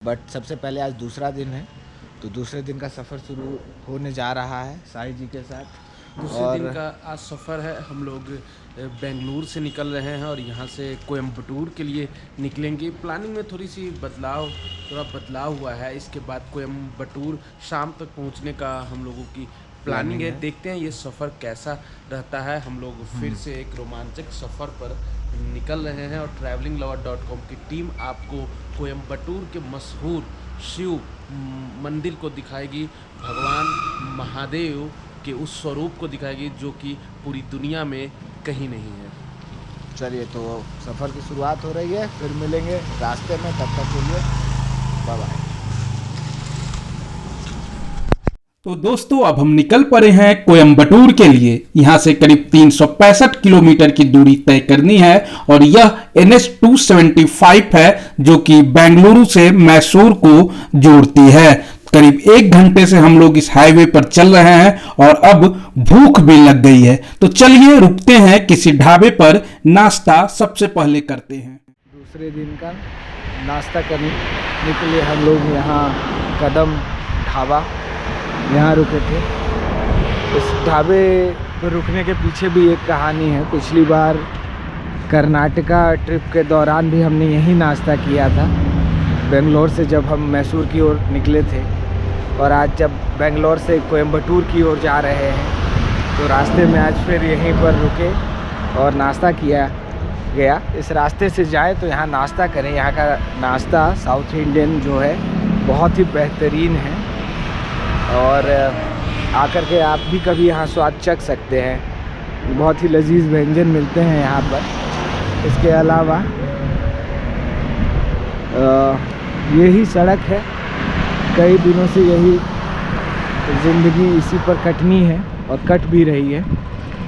But सबसे पहले आज दूसरा दिन है, तो दूसरे दिन का सफ़र शुरू होने जा रहा है साई जी के साथ। दूसरे और दिन का आज सफ़र है। हम लोग बेंगलुरु से निकल रहे हैं और यहाँ से कोयम्बटूर के लिए निकलेंगे। प्लानिंग में थोड़ा बदलाव हुआ है। इसके बाद कोयम्बटूर शाम तक पहुँचने का हम लोगों की प्लानिंग है। देखते हैं ये सफ़र कैसा रहता है। हम लोग फिर से एक रोमांचक सफ़र पर निकल रहे हैं और travelinglover.com की टीम आपको कोयम्बटूर के मशहूर शिव मंदिर को दिखाएगी, भगवान महादेव के उस स्वरूप को दिखाएगी जो कि पूरी दुनिया में कहीं नहीं है। चलिए, तो सफ़र की शुरुआत हो रही है, फिर मिलेंगे रास्ते में। तब तक के लिए बाय बाय। तो दोस्तों, अब हम निकल पड़े हैं कोयम्बटूर के लिए। यहाँ से करीब 365 किलोमीटर की दूरी तय करनी है और यह NH 275 है जो कि बेंगलुरु से मैसूर को जोड़ती है। करीब 1 घंटे से हम लोग इस हाईवे पर चल रहे हैं और अब भूख भी लग गई है, तो चलिए रुकते हैं किसी ढाबे पर, नाश्ता सबसे पहले करते हैं। दूसरे दिन का नाश्ता करने के लिए हम लोग यहाँ कदम ढाबा यहाँ रुके थे। इस ढाबे पर रुकने के पीछे भी एक कहानी है। पिछली बार कर्नाटका ट्रिप के दौरान भी हमने यहीं नाश्ता किया था, बेंगलोर से जब हम मैसूर की ओर निकले थे। और आज जब बेंगलोर से कोयम्बटूर की ओर जा रहे हैं तो रास्ते में आज फिर यहीं पर रुके और नाश्ता किया गया। इस रास्ते से जाएं तो यहाँ नाश्ता करें। यहाँ का नाश्ता साउथ इंडियन जो है बहुत ही बेहतरीन है और आकर के आप भी कभी यहाँ स्वाद चख सकते हैं। बहुत ही लजीज व्यंजन मिलते हैं यहाँ पर। इसके अलावा यही सड़क है, कई दिनों से यही ज़िंदगी इसी पर कटनी है और कट भी रही है।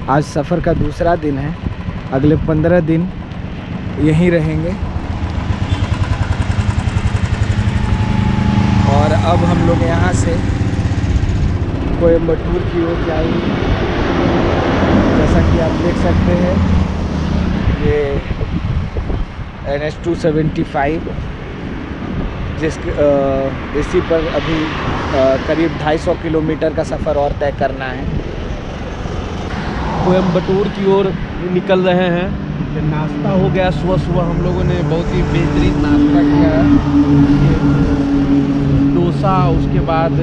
आज सफ़र का दूसरा दिन है, अगले 15 दिन यहीं रहेंगे। और अब हम लोग यहाँ से कोयम्बटूर की ओर जाएंगे। जैसा कि आप देख सकते हैं, ये NH 275 इसी पर अभी करीब 250 किलोमीटर का सफ़र और तय करना है। कोयम्बटूर की ओर निकल रहे हैं। नाश्ता हो गया, सुबह हम लोगों ने बहुत ही बेहतरीन नाश्ता किया। डोसा, उसके बाद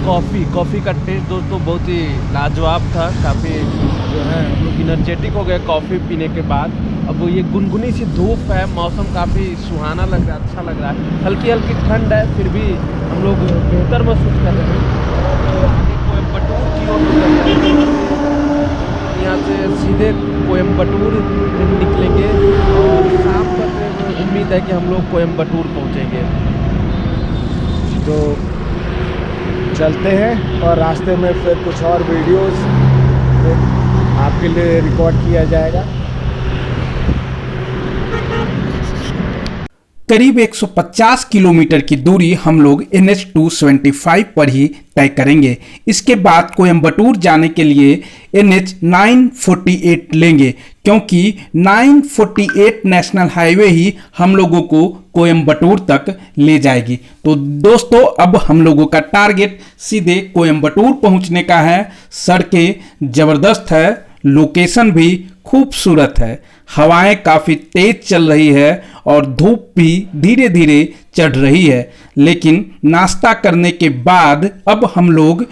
कॉफ़ी का टेस्ट दोस्तों बहुत ही लाजवाब था। काफ़ी जो है हम लोग एनर्जेटिक हो गए कॉफ़ी पीने के बाद। अब ये गुनगुनी सी धूप है, मौसम काफ़ी सुहाना लग रहा है, अच्छा लग रहा है। हल्की हल्की ठंड है, फिर भी हम लोग बेहतर महसूस कर रहे हैं। आगे कोयम्बटूर की ओर यहाँ से सीधे कोयम्बटूर निकलेंगे और शाम तक उम्मीद है कि हम लोग कोयम्बटूर पहुँचेंगे। तो चलते हैं और रास्ते में फिर कुछ और वीडियोस आपके लिए रिकॉर्ड किया जाएगा। करीब 150 किलोमीटर की दूरी हम लोग NH 275 पर ही तय करेंगे। इसके बाद कोयम्बटूर जाने के लिए NH 948 लेंगे, क्योंकि 948 नेशनल हाईवे ही हम लोगों को कोयम्बटूर तक ले जाएगी। तो दोस्तों, अब हम लोगों का टारगेट सीधे कोयम्बटूर पहुंचने का है। सड़कें ज़बरदस्त है, लोकेशन भी खूबसूरत है, हवाएं काफ़ी तेज चल रही है और धूप भी धीरे धीरे चढ़ रही है। लेकिन नाश्ता करने के बाद अब हम लोग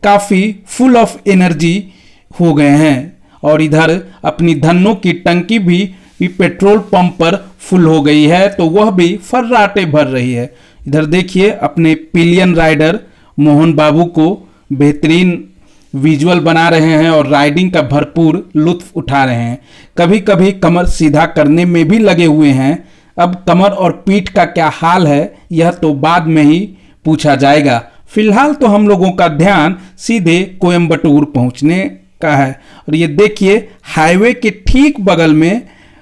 काफ़ी फुल ऑफ एनर्जी हो गए हैं और इधर अपनी धनों की टंकी भी पेट्रोल पंप पर फुल हो गई है, तो वह भी फर्राटे भर रही है। इधर देखिए, अपने पिलियन राइडर मोहन बाबू को बेहतरीन विजुअल बना रहे हैं और राइडिंग का भरपूर लुत्फ उठा रहे हैं। कभी कभी कमर सीधा करने में भी लगे हुए हैं। अब कमर और पीठ का क्या हाल है यह तो बाद में ही पूछा जाएगा। फिलहाल तो हम लोगों का ध्यान सीधे कोयम्बटूर पहुंचने का है। और ये देखिए, हाईवे के ठीक बगल में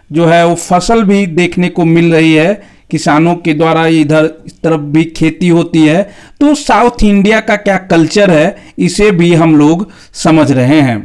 जो है वो फसल भी देखने को मिल रही है। किसानों के द्वारा इधर इस तरफ भी खेती होती है। तो साउथ इंडिया का क्या कल्चर है इसे भी हम लोग समझ रहे हैं।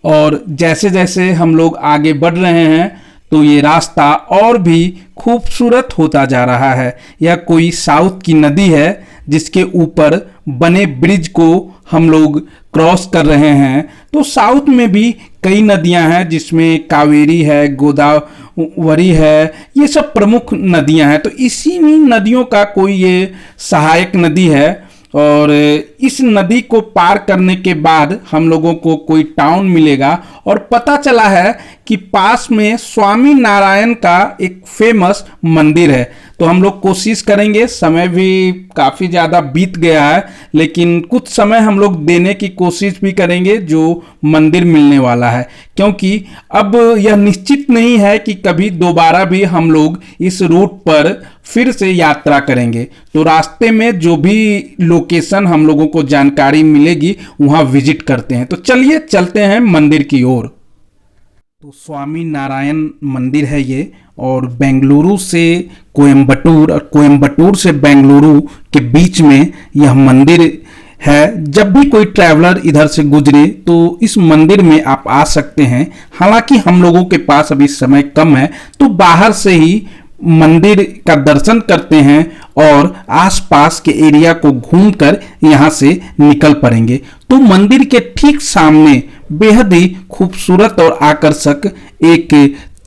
और जैसे जैसे हम लोग आगे बढ़ रहे हैं तो ये रास्ता और भी खूबसूरत होता जा रहा है। यह कोई साउथ की नदी है जिसके ऊपर बने ब्रिज को हम लोग क्रॉस कर रहे हैं। तो साउथ में भी कई नदियां हैं जिसमें कावेरी है, गोदावरी है, ये सब प्रमुख नदियां हैं। तो इसी नदियों का कोई ये सहायक नदी है और इस नदी को पार करने के बाद हम लोगों को कोई टाउन मिलेगा और पता चला है कि पास में स्वामी नारायण का एक फेमस मंदिर है। तो हम लोग कोशिश करेंगे, समय भी काफ़ी ज़्यादा बीत गया है, लेकिन कुछ समय हम लोग देने की कोशिश भी करेंगे जो मंदिर मिलने वाला है, क्योंकि अब यह निश्चित नहीं है कि कभी दोबारा भी हम लोग इस रूट पर फिर से यात्रा करेंगे। तो रास्ते में जो भी लोकेशन हम लोगों को जानकारी मिलेगी वहाँ विजिट करते हैं। तो चलिए चलते हैं मंदिर की ओर। तो स्वामी नारायण मंदिर है ये, और बेंगलुरु से कोयम्बटूर और कोयम्बटूर से बेंगलुरु के बीच में यह मंदिर है। जब भी कोई ट्रैवलर इधर से गुजरे तो इस मंदिर में आप आ सकते हैं। हालांकि हम लोगों के पास अभी समय कम है, तो बाहर से ही मंदिर का दर्शन करते हैं और आसपास के एरिया को घूमकर यहाँ से निकल पड़ेंगे। तो मंदिर के ठीक सामने बेहद ही खूबसूरत और आकर्षक एक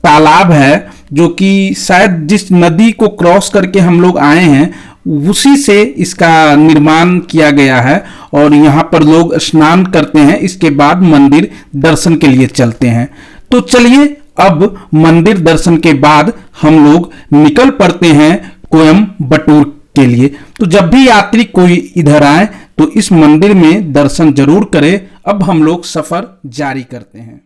तालाब है, जो कि शायद जिस नदी को क्रॉस करके हम लोग आए हैं उसी से इसका निर्माण किया गया है। और यहाँ पर लोग स्नान करते हैं, इसके बाद मंदिर दर्शन के लिए चलते हैं। तो चलिए अब मंदिर दर्शन के बाद हम लोग निकल पड़ते हैं कोयम्बटूर के लिए। तो जब भी यात्री कोई इधर आए तो इस मंदिर में दर्शन जरूर करे। अब हम लोग सफर जारी करते हैं।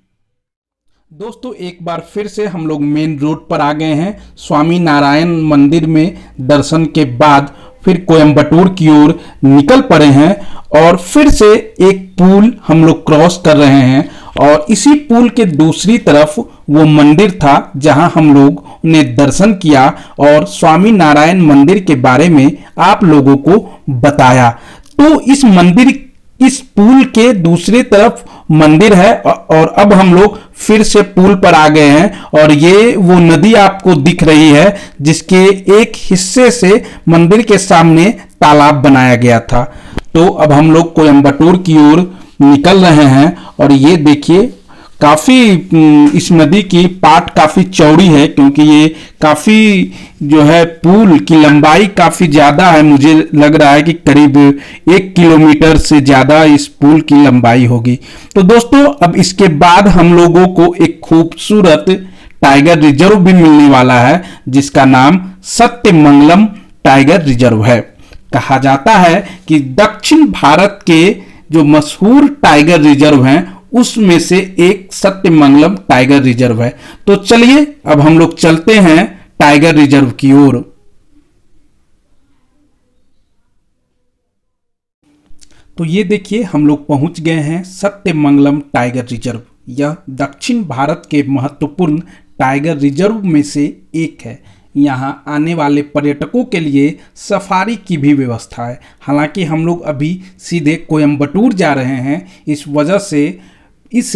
दोस्तों एक बार फिर से हम लोग मेन रोड पर आ गए हैं। स्वामी नारायण मंदिर में दर्शन के बाद फिर कोयम्बटूर की ओर निकल पड़े हैं और फिर से एक पुल हम लोग क्रॉस कर रहे हैं। और इसी पुल के दूसरी तरफ वो मंदिर था जहां हम लोग ने दर्शन किया और स्वामी नारायण मंदिर के बारे में आप लोगों को बताया। तो इस पुल के दूसरी तरफ मंदिर है और अब हम लोग फिर से पुल पर आ गए हैं और ये वो नदी आपको दिख रही है जिसके एक हिस्से से मंदिर के सामने तालाब बनाया गया था। तो अब हम लोग कोयम्बटूर की ओर निकल रहे हैं और ये देखिए काफी इस नदी की पाट काफी चौड़ी है, क्योंकि ये काफी जो है पुल की लंबाई काफी ज्यादा है। मुझे लग रहा है कि करीब 1 किलोमीटर से ज्यादा इस पुल की लंबाई होगी। तो दोस्तों अब इसके बाद हम लोगों को एक खूबसूरत टाइगर रिजर्व भी मिलने वाला है जिसका नाम सत्यमंगलम टाइगर रिजर्व है। कहा जाता है कि दक्षिण भारत के जो मशहूर टाइगर रिजर्व हैं उसमें से एक सत्यमंगलम टाइगर रिजर्व है। तो चलिए अब हम लोग चलते हैं टाइगर रिजर्व की ओर। तो ये देखिए हम लोग पहुंच गए हैं सत्यमंगलम टाइगर रिजर्व। यह दक्षिण भारत के महत्वपूर्ण टाइगर रिजर्व में से एक है। यहाँ आने वाले पर्यटकों के लिए सफारी की भी व्यवस्था है। हालांकि हम लोग अभी सीधे कोयम्बटूर जा रहे हैं, इस वजह से इस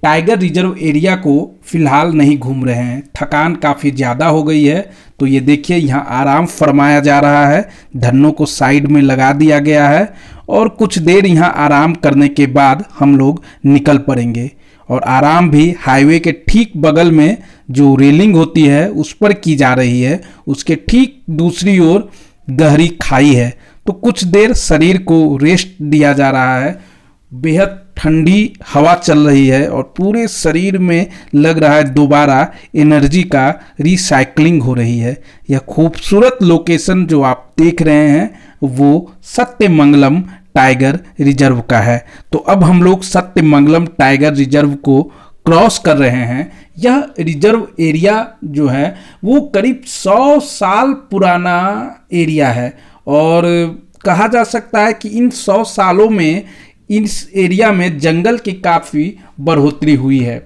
टाइगर रिजर्व एरिया को फिलहाल नहीं घूम रहे हैं। थकान काफ़ी ज़्यादा हो गई है। तो ये देखिए यहाँ आराम फरमाया जा रहा है, धन्नों को साइड में लगा दिया गया है और कुछ देर यहाँ आराम करने के बाद हम लोग निकल पड़ेंगे। और आराम भी हाईवे के ठीक बगल में जो रेलिंग होती है उस पर की जा रही है, उसके ठीक दूसरी ओर गहरी खाई है। तो कुछ देर शरीर को रेस्ट दिया जा रहा है। बेहद ठंडी हवा चल रही है और पूरे शरीर में लग रहा है दोबारा एनर्जी का रिसाइकलिंग हो रही है। यह खूबसूरत लोकेशन जो आप देख रहे हैं वो सत्यमंगलम टाइगर रिजर्व का है। तो अब हम लोग सत्यमंगलम टाइगर रिजर्व को क्रॉस कर रहे हैं। यह रिजर्व एरिया जो है वो करीब 100 साल पुराना एरिया है और कहा जा सकता है कि इन 100 सालों में इस एरिया में जंगल की काफ़ी बढ़ोतरी हुई है।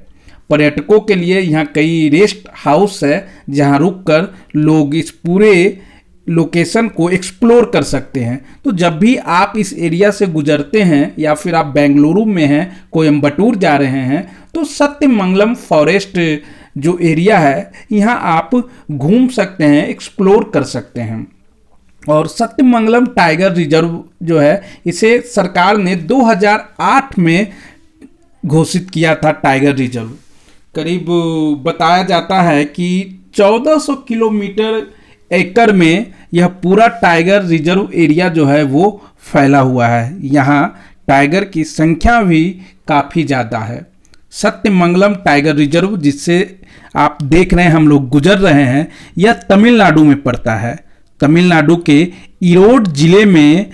पर्यटकों के लिए यहाँ कई रेस्ट हाउस है जहाँ रुककर लोग इस पूरे लोकेशन को एक्सप्लोर कर सकते हैं। तो जब भी आप इस एरिया से गुजरते हैं या फिर आप बेंगलुरु में हैं, कोयम्बटूर जा रहे हैं, तो सत्यमंगलम फॉरेस्ट जो एरिया है यहाँ आप घूम सकते हैं, एक्सप्लोर कर सकते हैं। और सत्यमंगलम टाइगर रिजर्व जो है इसे सरकार ने 2008 में घोषित किया था टाइगर रिजर्व। करीब बताया जाता है कि 1400 किलोमीटर एकड़ में यह पूरा टाइगर रिजर्व एरिया जो है वो फैला हुआ है। यहाँ टाइगर की संख्या भी काफ़ी ज़्यादा है। सत्यमंगलम टाइगर रिजर्व जिससे आप देख रहे हैं हम लोग गुजर रहे हैं, यह तमिलनाडु में पड़ता है। तमिलनाडु के ईरोड जिले में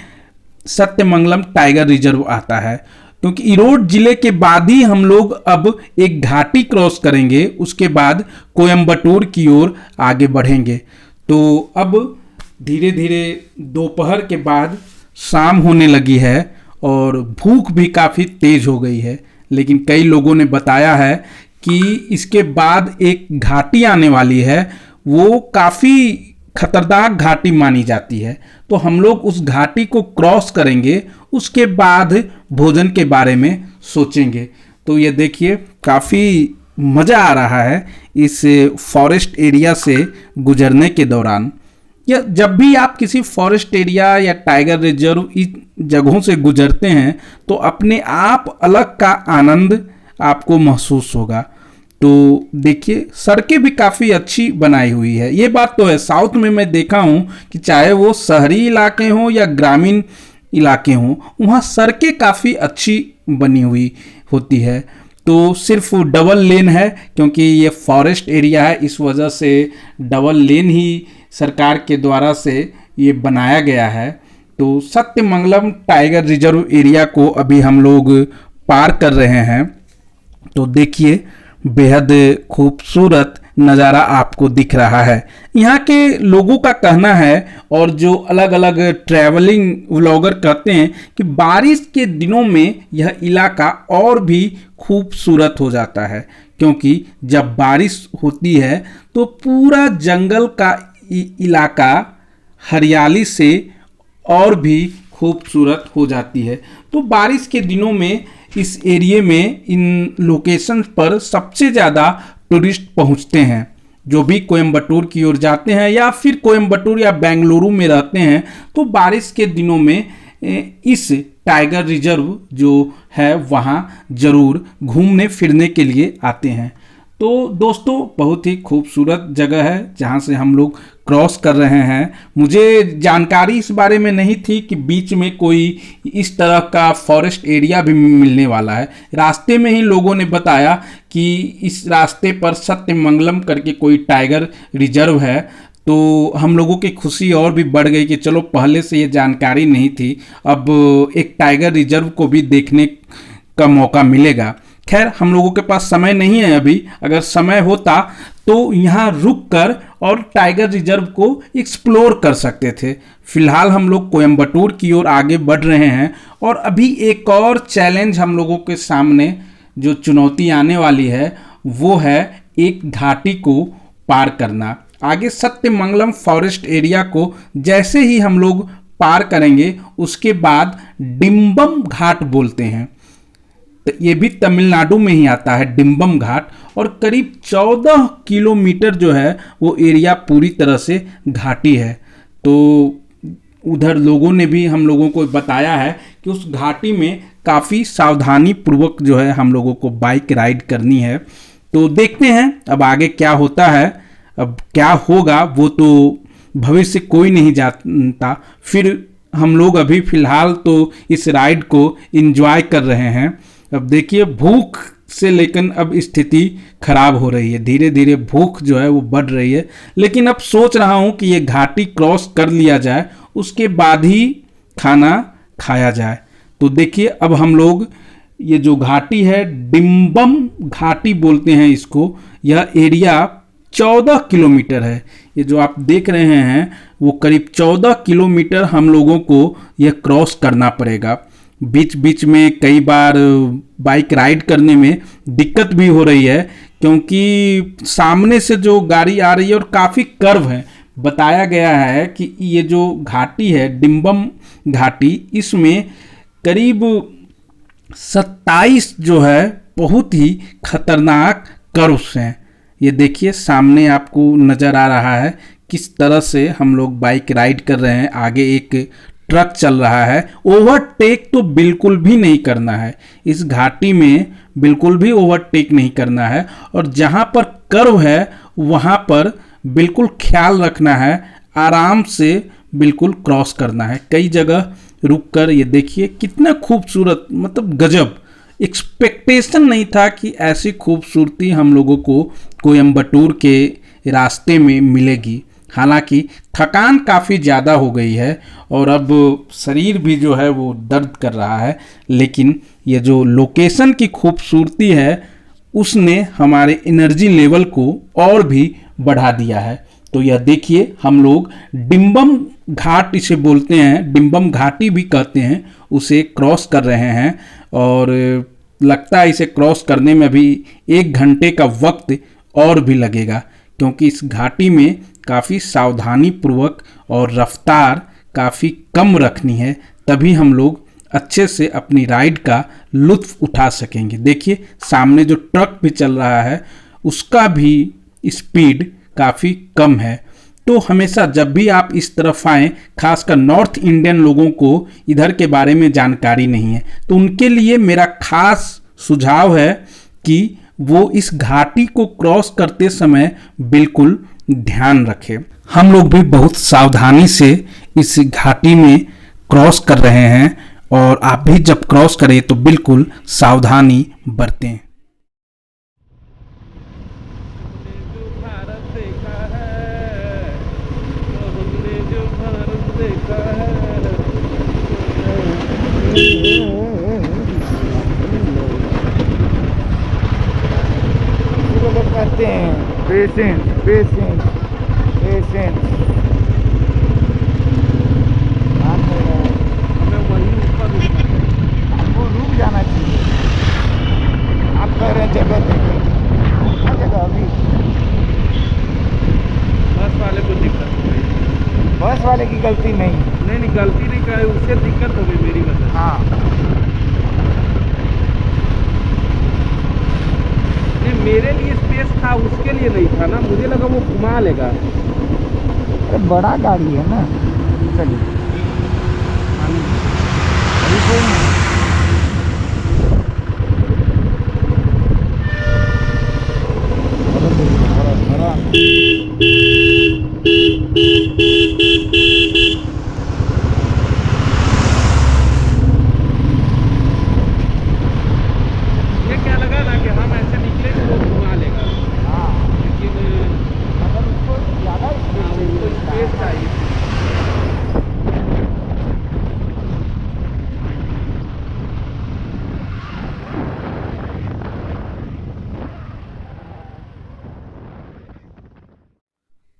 सत्यमंगलम टाइगर रिजर्व आता है, क्योंकि ईरोड जिले के बाद ही हम लोग अब एक घाटी क्रॉस करेंगे, उसके बाद कोयम्बटूर की ओर आगे बढ़ेंगे। तो अब धीरे धीरे दोपहर के बाद शाम होने लगी है और भूख भी काफ़ी तेज हो गई है, लेकिन कई लोगों ने बताया है कि इसके बाद एक घाटी आने वाली है, वो काफ़ी खतरनाक घाटी मानी जाती है। तो हम लोग उस घाटी को क्रॉस करेंगे, उसके बाद भोजन के बारे में सोचेंगे। तो ये देखिए काफ़ी मज़ा आ रहा है इस फॉरेस्ट एरिया से गुजरने के दौरान। या जब भी आप किसी फॉरेस्ट एरिया या टाइगर रिजर्व इस जगहों से गुजरते हैं तो अपने आप अलग का आनंद आपको महसूस होगा। तो देखिए सड़कें भी काफ़ी अच्छी बनाई हुई है। ये बात तो है, साउथ में मैं देखा हूँ कि चाहे वो शहरी इलाके हों या ग्रामीण इलाके हों, वहाँ सड़कें काफ़ी अच्छी बनी हुई होती है। तो सिर्फ डबल लेन है, क्योंकि ये फॉरेस्ट एरिया है, इस वजह से डबल लेन ही सरकार के द्वारा से ये बनाया गया है। तो सत्यमंगलम टाइगर रिजर्व एरिया को अभी हम लोग पार कर रहे हैं। तो देखिए बेहद खूबसूरत नज़ारा आपको दिख रहा है। यहाँ के लोगों का कहना है और जो अलग अलग ट्रैवलिंग व्लॉगर कहते हैं कि बारिश के दिनों में यह इलाका और भी खूबसूरत हो जाता है, क्योंकि जब बारिश होती है तो पूरा जंगल का इलाका हरियाली से और भी खूबसूरत हो जाती है। तो बारिश के दिनों में इस एरिया में इन लोकेशन पर सबसे ज़्यादा टूरिस्ट पहुंचते हैं। जो भी कोयम्बटूर की ओर जाते हैं या फिर कोयम्बटूर या बेंगलुरु में रहते हैं, तो बारिश के दिनों में इस टाइगर रिजर्व जो है वहाँ ज़रूर घूमने फिरने के लिए आते हैं। तो दोस्तों बहुत ही खूबसूरत जगह है जहाँ से हम लोग क्रॉस कर रहे हैं। मुझे जानकारी इस बारे में नहीं थी कि बीच में कोई इस तरह का फॉरेस्ट एरिया भी मिलने वाला है। रास्ते में ही लोगों ने बताया कि इस रास्ते पर सत्यमंगलम करके कोई टाइगर रिजर्व है। तो हम लोगों की खुशी और भी बढ़ गई कि चलो पहले से ये जानकारी नहीं थी, अब एक टाइगर रिजर्व को भी देखने का मौका मिलेगा। खैर हम लोगों के पास समय नहीं है अभी, अगर समय होता तो यहाँ रुक कर और टाइगर रिजर्व को एक्सप्लोर कर सकते थे। फिलहाल हम लोग कोयम्बटूर की ओर आगे बढ़ रहे हैं और अभी एक और चैलेंज हम लोगों के सामने जो चुनौती आने वाली है वो है एक घाटी को पार करना। आगे सत्यमंगलम फॉरेस्ट एरिया को जैसे ही हम लोग पार करेंगे उसके बाद डिम्बम घाट बोलते हैं, तो ये भी तमिलनाडु में ही आता है डिम्बम घाट, और करीब 14 किलोमीटर जो है वो एरिया पूरी तरह से घाटी है। तो उधर लोगों ने भी हम लोगों को बताया है कि उस घाटी में काफ़ी सावधानी पूर्वक जो है हम लोगों को बाइक राइड करनी है। तो देखते हैं अब आगे क्या होता है, अब क्या होगा वो तो भविष्य कोई नहीं जानता। फिर हम लोग अभी फ़िलहाल तो इस राइड को एंजॉय कर रहे हैं। अब देखिए भूख से लेकिन अब स्थिति खराब हो रही है, धीरे धीरे भूख जो है वो बढ़ रही है। लेकिन अब सोच रहा हूँ कि ये घाटी क्रॉस कर लिया जाए, उसके बाद ही खाना खाया जाए। तो देखिए अब हम लोग ये जो घाटी है डिम्बम घाटी बोलते हैं इसको, यह एरिया 14 किलोमीटर है। ये जो आप देख रहे हैं वो करीब 14 किलोमीटर हम लोगों को यह क्रॉस करना पड़ेगा। बीच बीच में कई बार बाइक राइड करने में दिक्कत भी हो रही है, क्योंकि सामने से जो गाड़ी आ रही है और काफ़ी कर्व है। बताया गया है कि ये जो घाटी है डिम्बम घाटी, इसमें करीब 27 जो है बहुत ही खतरनाक कर्व्स हैं। ये देखिए सामने आपको नज़र आ रहा है किस तरह से हम लोग बाइक राइड कर रहे हैं। आगे एक ट्रक चल रहा है। ओवरटेक तो बिल्कुल भी नहीं करना है, इस घाटी में बिल्कुल भी ओवरटेक नहीं करना है। और जहाँ पर कर्व है वहाँ पर बिल्कुल ख्याल रखना है, आराम से बिल्कुल क्रॉस करना है। कई जगह रुक कर ये देखिए कितना खूबसूरत, मतलब गजब, एक्सपेक्टेशन नहीं था कि ऐसी खूबसूरती हम लोगों को कोयम्बटूर के रास्ते में मिलेगी। हालांकि थकान काफ़ी ज़्यादा हो गई है और अब शरीर भी जो है वो दर्द कर रहा है, लेकिन ये जो लोकेशन की खूबसूरती है उसने हमारे एनर्जी लेवल को और भी बढ़ा दिया है। तो यह देखिए हम लोग डिम्बम घाट इसे बोलते हैं, डिम्बम घाटी भी कहते हैं, उसे क्रॉस कर रहे हैं। और लगता है इसे क्रॉस करने में भी 1 घंटे का वक्त और भी लगेगा, क्योंकि इस घाटी में काफ़ी सावधानी पूर्वक और रफ्तार काफ़ी कम रखनी है, तभी हम लोग अच्छे से अपनी राइड का लुत्फ़ उठा सकेंगे। देखिए सामने जो ट्रक भी चल रहा है उसका भी स्पीड काफ़ी कम है। तो हमेशा जब भी आप इस तरफ आएँ, खासकर नॉर्थ इंडियन लोगों को इधर के बारे में जानकारी नहीं है, तो उनके लिए मेरा खास सुझाव है कि वो इस घाटी को क्रॉस करते समय बिल्कुल ध्यान रखें। हम लोग भी बहुत सावधानी से इस घाटी में क्रॉस कर रहे हैं और आप भी जब क्रॉस करें तो बिल्कुल सावधानी बरतें। कहते हैं पेशेंस पेशेंस पेशेंस। हमें वहीं ऊपर हमको रुक जाना चाहिए। आप कह रहे हैं जगह देखें, जगह अभी बस वाले को दिक्कत हो गई। बस वाले की गलती नहीं। नहीं गलती नहीं करे, उससे दिक्कत हो गई मेरी वजह से। हाँ मेरे लिए स्पेस था, उसके लिए नहीं था ना, मुझे लगा वो घुमा लेगा। अरे बड़ा गाड़ी है ना, चलिए अभी कोई नहीं। ये क्या लगा ना कि हम ऐसे निकले तो वो घुमा लेगा। हाँ लेकिन अगर उसको ज़्यादा उसको स्पेस चाहिए।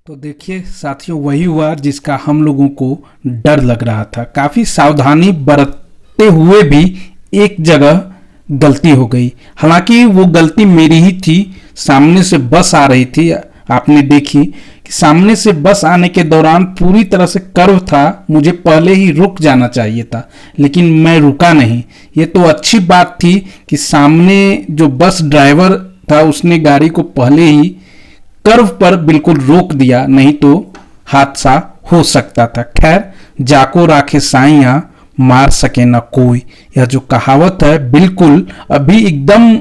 तो देखिए साथियों, वही हुआ जिसका हम लोगों को डर लग रहा था। काफ़ी सावधानी बरतते हुए भी एक जगह गलती हो गई। हालांकि वो गलती मेरी ही थी। सामने से बस आ रही थी, आपने देखी कि सामने से बस आने के दौरान पूरी तरह से कर्व था, मुझे पहले ही रुक जाना चाहिए था, लेकिन मैं रुका नहीं। ये तो अच्छी बात थी कि सामने जो बस ड्राइवर था उसने गाड़ी को पहले ही कर्व पर बिल्कुल रोक दिया, नहीं तो हादसा हो सकता था। खैर, जाको राखे साइयां मार सके ना कोई, यह जो कहावत है बिल्कुल अभी एकदम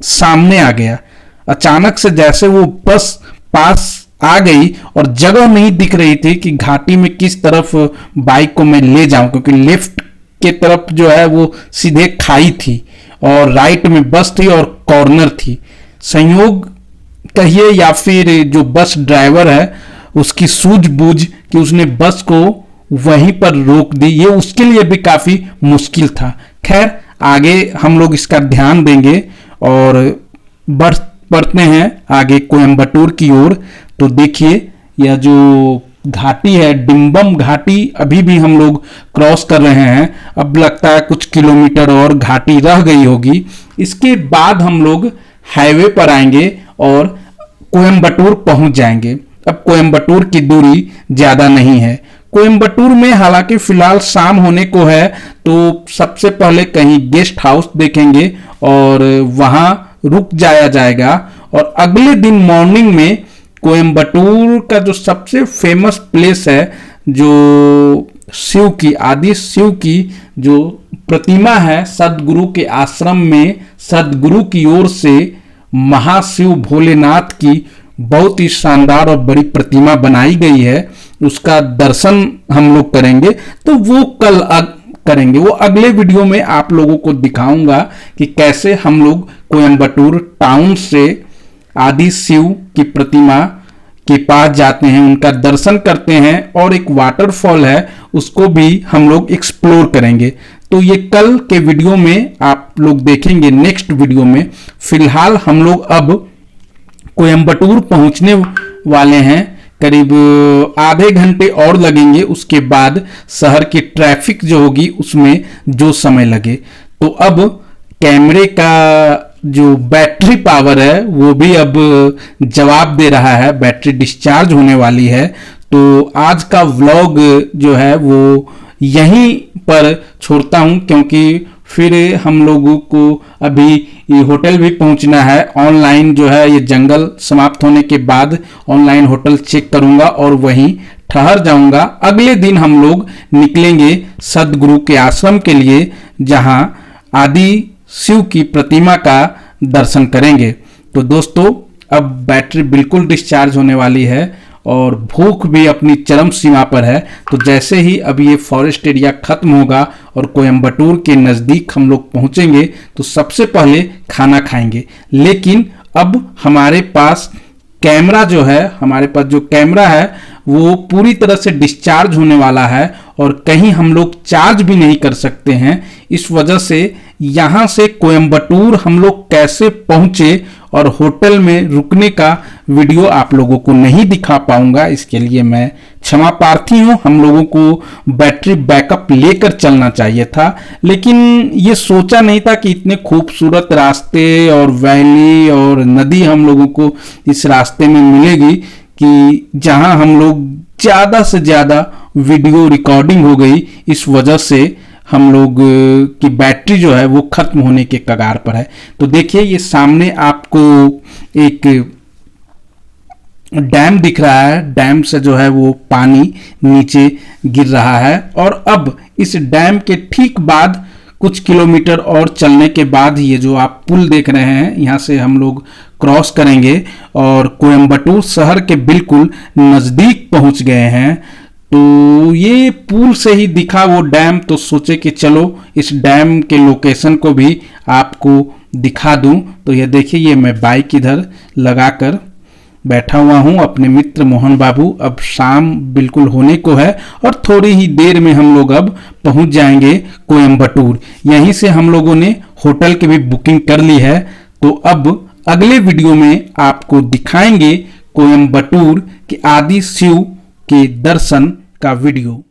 सामने आ गया। अचानक से जैसे वो बस पास आ गई और जगह नहीं दिख रही थी कि घाटी में किस तरफ बाइक को मैं ले जाऊं, क्योंकि लेफ्ट के तरफ जो है वो सीधे खाई थी और राइट में बस थी और कॉर्नर थी। संयोग कहिए या फिर जो बस ड्राइवर है उसकी सूझबूझ कि उसने बस को वहीं पर रोक दी, ये उसके लिए भी काफी मुश्किल था। खैर, आगे हम लोग इसका ध्यान देंगे और बढ़ते हैं आगे कोयम्बटूर की ओर। तो देखिए यह जो घाटी है डिम्बम घाटी, अभी भी हम लोग क्रॉस कर रहे हैं। अब लगता है कुछ किलोमीटर और घाटी रह गई होगी। इसके बाद हम लोग हाईवे पर आएंगे और कोयम्बटूर पहुंच जाएंगे। अब कोयम्बटूर की दूरी ज़्यादा नहीं है। कोयम्बटूर में हालांकि फिलहाल शाम होने को है, तो सबसे पहले कहीं गेस्ट हाउस देखेंगे और वहां रुक जाया जाएगा और अगले दिन मॉर्निंग में कोयम्बटूर का जो सबसे फेमस प्लेस है, जो शिव की, आदि शिव की जो प्रतिमा है, सदगुरु के आश्रम में सदगुरु की ओर से महाशिव भोलेनाथ की बहुत ही शानदार और बड़ी प्रतिमा बनाई गई है, उसका दर्शन हम लोग करेंगे। तो वो कल करेंगे, वो अगले वीडियो में आप लोगों को दिखाऊंगा कि कैसे हम लोग कोयम्बटूर टाउन से आदि शिव की प्रतिमा के पास जाते हैं, उनका दर्शन करते हैं, और एक वाटरफॉल है उसको भी हम लोग एक्सप्लोर करेंगे। तो ये कल के वीडियो में आप लोग देखेंगे, नेक्स्ट वीडियो में। फिलहाल हम लोग अब कोयम्बटूर पहुंचने वाले हैं, करीब आधे घंटे और लगेंगे, उसके बाद शहर की ट्रैफिक जो होगी उसमें जो समय लगे। तो अब कैमरे का जो बैटरी पावर है वो भी अब जवाब दे रहा है, बैटरी डिस्चार्ज होने वाली है। तो आज का व्लॉग जो है वो यहीं पर छोड़ता हूं, क्योंकि फिर हम लोगों को अभी ये होटल भी पहुंचना है। ऑनलाइन जो है ये जंगल समाप्त होने के बाद ऑनलाइन होटल चेक करूंगा और वहीं ठहर जाऊंगा। अगले दिन हम लोग निकलेंगे सदगुरु के आश्रम के लिए, जहां आदि शिव की प्रतिमा का दर्शन करेंगे। तो दोस्तों अब बैटरी बिल्कुल डिस्चार्ज होने वाली है और भूख भी अपनी चरम सीमा पर है। तो जैसे ही अब ये फॉरेस्ट एरिया खत्म होगा और कोयम्बटूर के नज़दीक हम लोग पहुंचेंगे तो सबसे पहले खाना खाएंगे। लेकिन अब हमारे पास कैमरा जो है, हमारे पास जो कैमरा है वो पूरी तरह से डिस्चार्ज होने वाला है और कहीं हम लोग चार्ज भी नहीं कर सकते हैं। इस वजह से यहाँ से कोयम्बटूर हम लोग कैसे पहुंचे और होटल में रुकने का वीडियो आप लोगों को नहीं दिखा पाऊंगा, इसके लिए मैं क्षमा प्रार्थी हूं। हम लोगों को बैटरी बैकअप लेकर चलना चाहिए था, लेकिन ये सोचा नहीं था कि इतने खूबसूरत रास्ते और वैली और नदी हम लोगों को इस रास्ते में मिलेगी कि जहां हम लोग ज़्यादा से ज़्यादा वीडियो रिकॉर्डिंग हो गई। इस वजह से हम लोग की बैटरी जो है वो खत्म होने के कगार पर है। तो देखिए ये सामने आपको एक डैम दिख रहा है, डैम से जो है वो पानी नीचे गिर रहा है। और अब इस डैम के ठीक बाद कुछ किलोमीटर और चलने के बाद ये जो आप पुल देख रहे हैं, यहाँ से हम लोग क्रॉस करेंगे और कोयम्बटूर शहर के बिल्कुल नज़दीक पहुँच गए हैं। तो ये पुल से ही दिखा वो डैम, तो सोचे कि चलो इस डैम के लोकेशन को भी आपको दिखा दूं। तो ये देखिए, ये मैं बाइक इधर लगाकर बैठा हुआ हूं अपने मित्र मोहन बाबू। अब शाम बिल्कुल होने को है और थोड़ी ही देर में हम लोग अब पहुंच जाएंगे कोयम्बटूर। यहीं से हम लोगों ने होटल की भी बुकिंग कर ली है। तो अब अगले वीडियो में आपको दिखाएंगे कोयम्बटूर के आदि शिव के दर्शन का वीडियो।